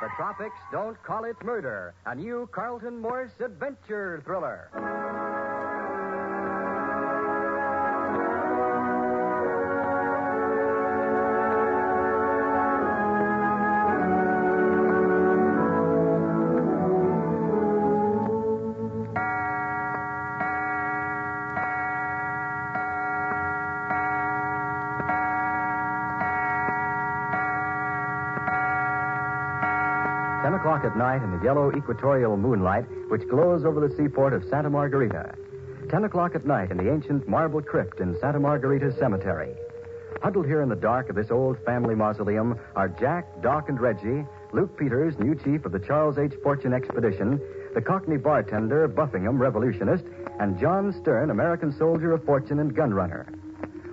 The Tropics Don't Call It Murder, a new Carlton Morse adventure thriller. 10 o'clock at night in the yellow equatorial moonlight which glows over the seaport of Santa Margarita. 10 o'clock at night in the ancient marble crypt in Santa Margarita Cemetery. Huddled here in the dark of this old family mausoleum are Jack, Doc, and Reggie, Luke Peters, new chief of the Charles H. Fortune Expedition, the Cockney bartender, Buffingham, revolutionist, and John Stern, American soldier of fortune and gunrunner.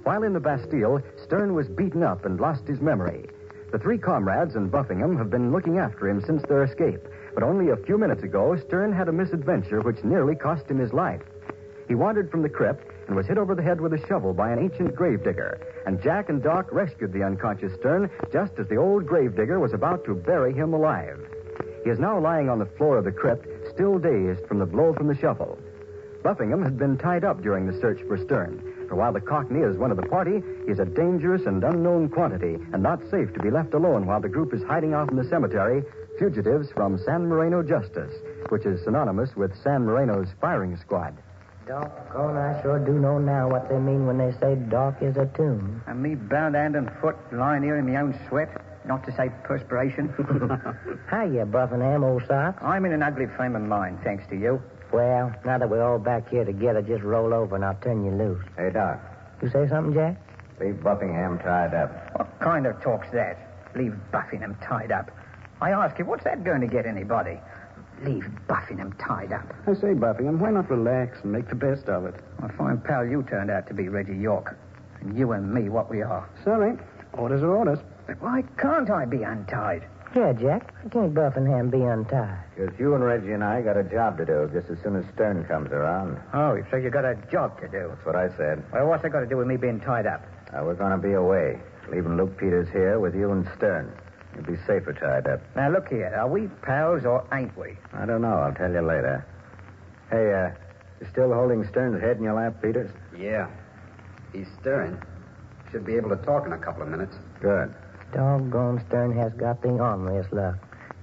While in the Bastille, Stern was beaten up and lost his memory. The three comrades and Buffingham have been looking after him since their escape, but only a few minutes ago, Stern had a misadventure which nearly cost him his life. He wandered from the crypt and was hit over the head with a shovel by an ancient gravedigger, and Jack and Doc rescued the unconscious Stern just as the old gravedigger was about to bury him alive. He is now lying on the floor of the crypt, still dazed from the blow from the shovel. Buffingham had been tied up during the search for Stern, for while the Cockney is one of the party, he is a dangerous and unknown quantity and not safe to be left alone while the group is hiding out in the cemetery, fugitives from San Marino Justice, which is synonymous with San Marino's firing squad. Doggone, I sure do know now what they mean when they say Doc is a tomb. And me bound hand and foot lying here in my own sweat, not to say perspiration. Hiya, Buffingham, old sock. I'm in an ugly frame of mind, thanks to you. Well, now that we're all back here together, just roll over and I'll turn you loose. Hey, Doc. You say something, Jack? Leave Buffingham tied up. What kind of talk's that? Leave Buffingham tied up. I ask you, what's that going to get anybody? Leave Buffingham tied up. I say, Buffingham, why not relax and make the best of it? A fine pal you turned out to be, Reggie York. And you and me, what we are. Sorry. Orders are orders. But why can't I be untied? Yeah, Jack. Why can't Buffingham be untied? Because you and Reggie and I got a job to do just as soon as Stern comes around. Oh, so you got a job to do. That's what I said. Well, what's that got to do with me being tied up? We're going to be away, leaving Luke Peters here with you and Stern. You'll be safer tied up. Now, look here. Are we pals or ain't we? I don't know. I'll tell you later. Hey, you still holding Stern's head in your lap, Peters? Yeah. He's stirring. Should be able to talk in a couple of minutes. Good. Doggone, Stern has got the orneryest luck.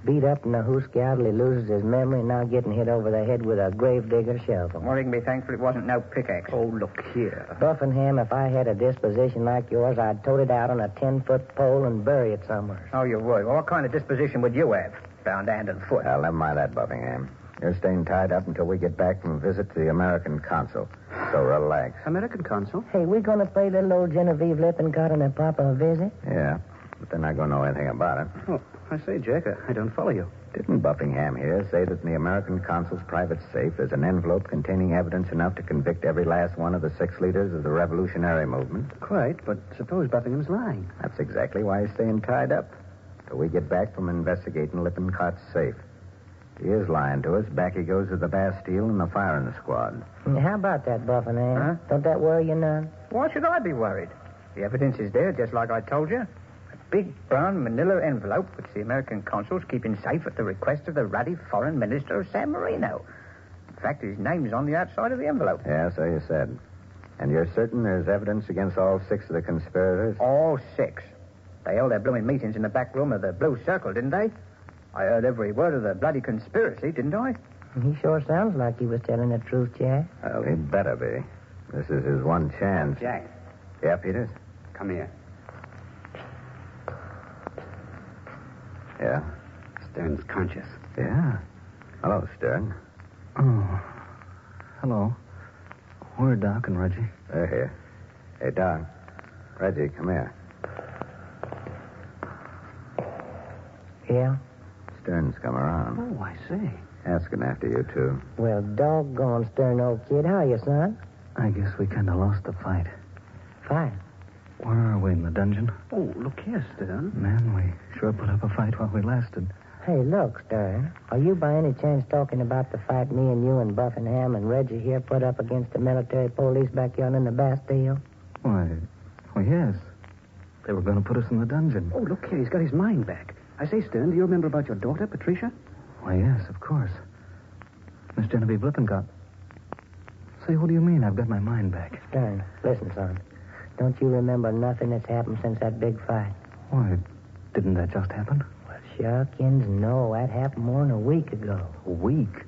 Beat up in a hoosegout till he loses his memory, and now getting hit over the head with a gravedigger shovel. Well, you can be thankful it wasn't no pickaxe. Oh, look here. Buffingham, if I had a disposition like yours, I'd tote it out on a 10-foot pole and bury it somewhere. Oh, you would? Well, what kind of disposition would you have? Bound hand and foot. Well, never mind that, Buffingham. You're staying tied up until we get back from a visit to the American consul. So relax. American consul? Hey, we gonna pay little old Genevieve Lippincott and a proper visit? Yeah, but they're not going to know anything about it. Oh, I say, Jack, I don't follow you. Didn't Buffingham here say that in the American consul's private safe there's an envelope containing evidence enough to convict every last one of the 6 leaders of the revolutionary movement? Quite, but suppose Buffingham's lying. That's exactly why he's staying tied up. Till we get back from investigating Lippincott's safe. He is lying to us. Back he goes to the Bastille and the firing squad. How about that, Buffingham? Huh? Don't that worry you none? Why should I be worried? The evidence is there, just like I told you. A big brown manila envelope which the American consul's keeping safe at the request of the ruddy foreign minister of San Marino. In fact, his name's on the outside of the envelope. Yeah, so you said. And you're certain there's evidence against all 6 of the conspirators? All 6. They held their blooming meetings in the back room of the Blue Circle, didn't they? I heard every word of the bloody conspiracy, didn't I? He sure sounds like he was telling the truth, Jack. Well, he'd better be. This is his one chance. Jack, Yeah, Peters? come here. Yeah. Stern's conscious. Yeah. Hello, Stern. Oh. Hello. Where are Doc and Reggie? They're here. Hey, Doc. Reggie, come here. Yeah? Stern's come around. Oh, I see. Asking after you, too. Well, doggone, Stern, old kid. How are you, son? I guess we kind of lost the fight. Fine. Where are we, in the dungeon? Oh, look here, Stern. Man, we sure put up a fight while we lasted. Hey, look, Stern. Are you by any chance talking about the fight me and you and Buffingham and Reggie here put up against the military police back yonder in the Bastille? Why, yes. They were going to put us in the dungeon. Oh, look here. He's got his mind back. I say, Stern, do you remember about your daughter, Patricia? Why, yes, of course. Miss Genevieve Lippincott. Say, what do you mean I've got my mind back? Stern, listen, son. Don't you remember nothing that's happened since that big fight? Why, didn't that just happen? Well, shuckins, no. That happened more than a week ago. A week?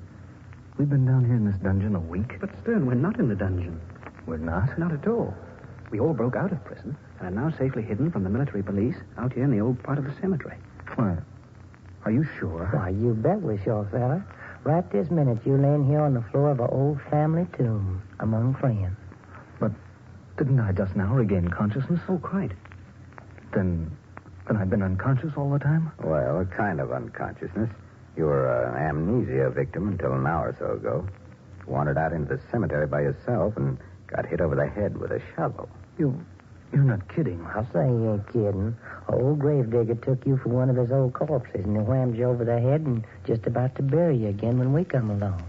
We've been down here in this dungeon a week? But, Stern, we're not in the dungeon. We're not? Not at all. We all broke out of prison and are now safely hidden from the military police out here in the old part of the cemetery. Why, are you sure? Why, you bet we're sure, fella. Right this minute, you laying here on the floor of an old family tomb among friends. But didn't I just now regain consciousness? Oh, quite. Then I've been unconscious all the time? Well, a kind of unconsciousness. You were an amnesia victim until an hour or so ago. You wandered out into the cemetery by yourself and got hit over the head with a shovel. You're not kidding. I'll say he ain't kidding. An old gravedigger took you for one of his old corpses, and he whammed you over the head and just about to bury you again when we come along.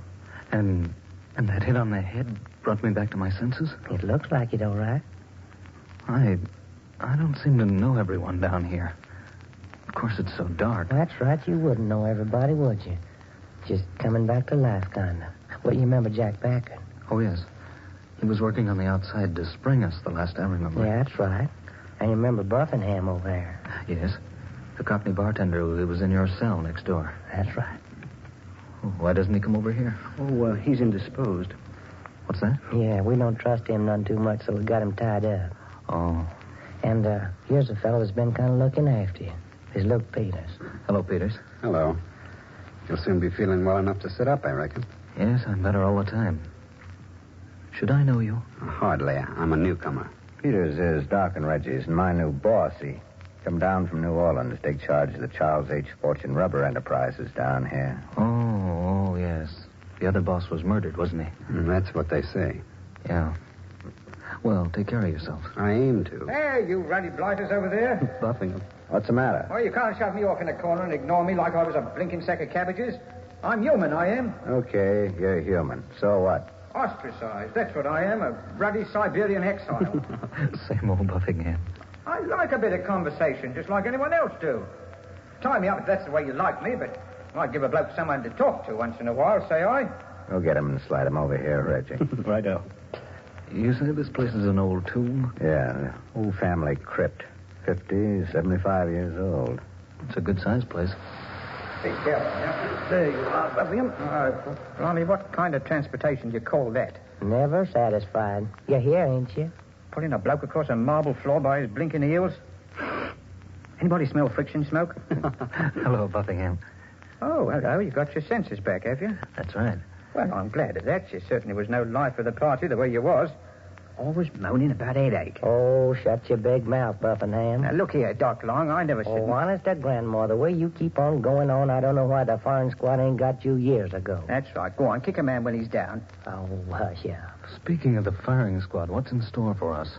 And that hit on the head brought me back to my senses? It looks like it, all right. I don't seem to know everyone down here. Of course, it's so dark. That's right. You wouldn't know everybody, would you? Just coming back to life, kind of. Well, you remember Jack Packard? Oh, yes. He was working on the outside to spring us the last I remember. Yeah, that's right. And you remember Buffingham over there? Yes. The Cockney bartender who was in your cell next door. That's right. Why doesn't he come over here? Oh, he's indisposed. What's that? Yeah, we don't trust him none too much, so we got him tied up. Oh. And here's a fellow that's been kind of looking after you. His Luke Peters. Hello, Peters. Hello. You'll soon be feeling well enough to sit up, I reckon. Yes, I'm better all the time. Should I know you? Hardly. I'm a newcomer. Peters is Doc and Reggie's and my new boss. He come down from New Orleans to take charge of the Charles H. Fortune rubber enterprises down here. Oh, yes. The other boss was murdered, wasn't he? That's what they say. Yeah. Well, take care of yourself. I aim to. Hey, you ruddy blighters over there. Buffing. What's the matter? Oh, you can't shove me off in a corner and ignore me like I was a blinking sack of cabbages. I'm human, I am. Okay, you're human. So what? Ostracized, that's what I am, a ruddy Siberian exile. Same old Buffingham. I like a bit of conversation, just like anyone else do. Tie me up if that's the way you like me, but I'd give a bloke someone to talk to once in a while, say I. Go get him and slide him over here, Reggie. Righto. You say this place is an old tomb? Yeah, old family crypt. 50, 75 years old. It's a good-sized place. Be careful, yeah? There you are, Buffingham. Blimey, what kind of transportation do you call that? Never satisfied. You're here, ain't you? Putting a bloke across a marble floor by his blinking heels? Anybody smell friction smoke? Hello, Buffingham. Oh, hello. You got your senses back, have you? That's right. Well, I'm glad of that. You certainly was no life of the party the way you was. Always moaning about headache. Oh, shut your big mouth, Buffingham. Now, look here, Doc Long. I never said... Oh, honest to Grandma, the way you keep on going on, I don't know why the firing squad ain't got you years ago. That's right. Go on, kick a man when he's down. Oh, hush up. Speaking of the firing squad, what's in store for us?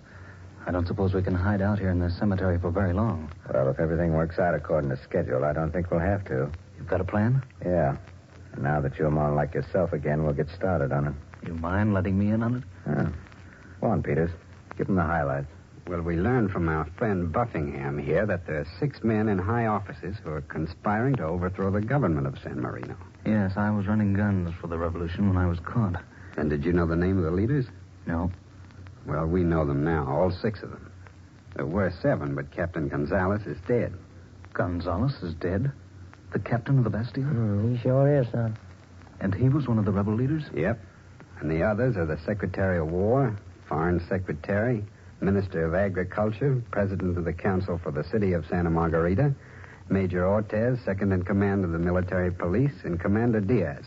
I don't suppose we can hide out here in this cemetery for very long. Well, if everything works out according to schedule, I don't think we'll have to. You've got a plan? Yeah. And now that you're more like yourself again, we'll get started on it. You mind letting me in on it? Yeah. Go on, Peters. Give them the highlights. Well, we learned from our friend Buffingham here that there are 6 men in high offices who are conspiring to overthrow the government of San Marino. Yes, I was running guns for the revolution when I was caught. And did you know the name of the leaders? No. Well, we know them now, all 6 of them. There were 7, but Captain Gonzalez is dead. Gonzalez is dead? The captain of the Bastille? He sure is, son. And he was one of the rebel leaders? Yep. And the others are the Secretary of War, Foreign Secretary, Minister of Agriculture, President of the Council for the City of Santa Margarita, Major Ortez, Second in Command of the Military Police, and Commander Diaz,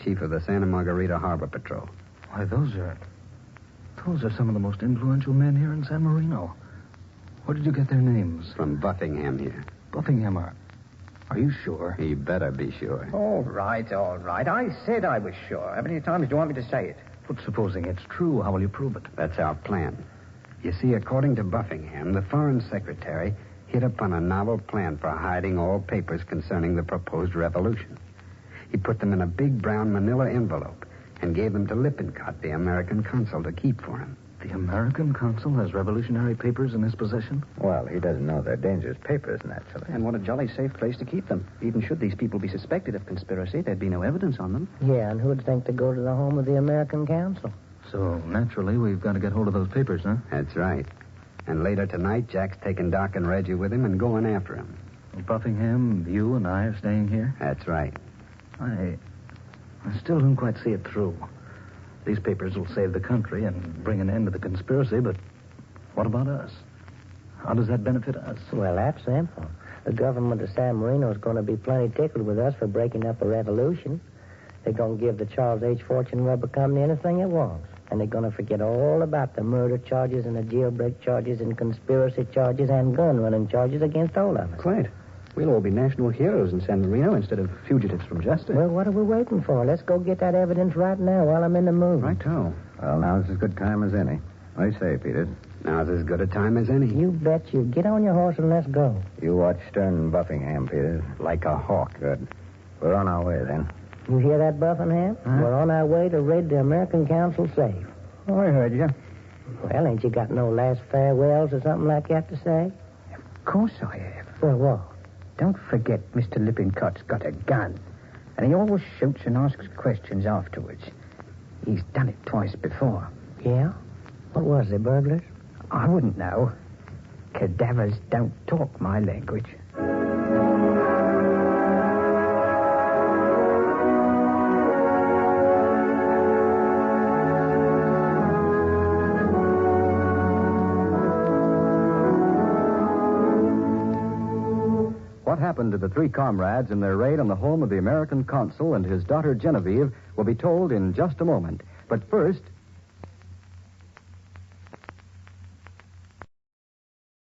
Chief of the Santa Margarita Harbor Patrol. Why, those are some of the most influential men here in San Marino. Where did you get their names? From Buffingham here. Buffingham, are you sure? He better be sure. All right, all right. I said I was sure. How many times do you want me to say it? But supposing it's true, how will you prove it? That's our plan. You see, according to Buffingham, the Foreign Secretary hit upon a novel plan for hiding all papers concerning the proposed revolution. He put them in a big brown manila envelope and gave them to Lippincott, the American consul, to keep for him. The American consul has revolutionary papers in his possession? Well, he doesn't know they're dangerous papers, naturally. And what a jolly safe place to keep them. Even should these people be suspected of conspiracy, there'd be no evidence on them. Yeah, and who'd think to go to the home of the American consul? So, naturally, we've got to get hold of those papers, huh? That's right. And later tonight, Jack's taking Doc and Reggie with him and going after him. Buffington, you and I are staying here? That's right. I still don't quite see it through. These papers will save the country and bring an end to the conspiracy, but what about us? How does that benefit us? Well, that's simple. The government of San Marino is going to be plenty tickled with us for breaking up a revolution. They're going to give the Charles H. Fortune Rubber Company anything it wants. And they're going to forget all about the murder charges and the jailbreak charges and conspiracy charges and gun-running charges against all of us. Quite. We'll all be national heroes in San Marino instead of fugitives from justice. Well, what are we waiting for? Let's go get that evidence right now while I'm in the mood. Righto. Well, now's as good time as any. What do you say, Peters? Now's as good a time as any. You bet you. Get on your horse and let's go. You watch Stern and Buffington, Peters. Like a hawk. Good. We're on our way, then. You hear that, Buffington? Huh? We're on our way to raid the American consul safe. Oh, I heard you. Well, ain't you got no last farewells or something like that to say? Of course I have. Well, what? Don't forget Mr. Lippincott's got a gun. And he always shoots and asks questions afterwards. He's done it twice before. Yeah? What was it, burglars? I wouldn't know. Cadavers don't talk my language. What happened to the three comrades in their raid on the home of the American consul and his daughter Genevieve will be told in just a moment. But first,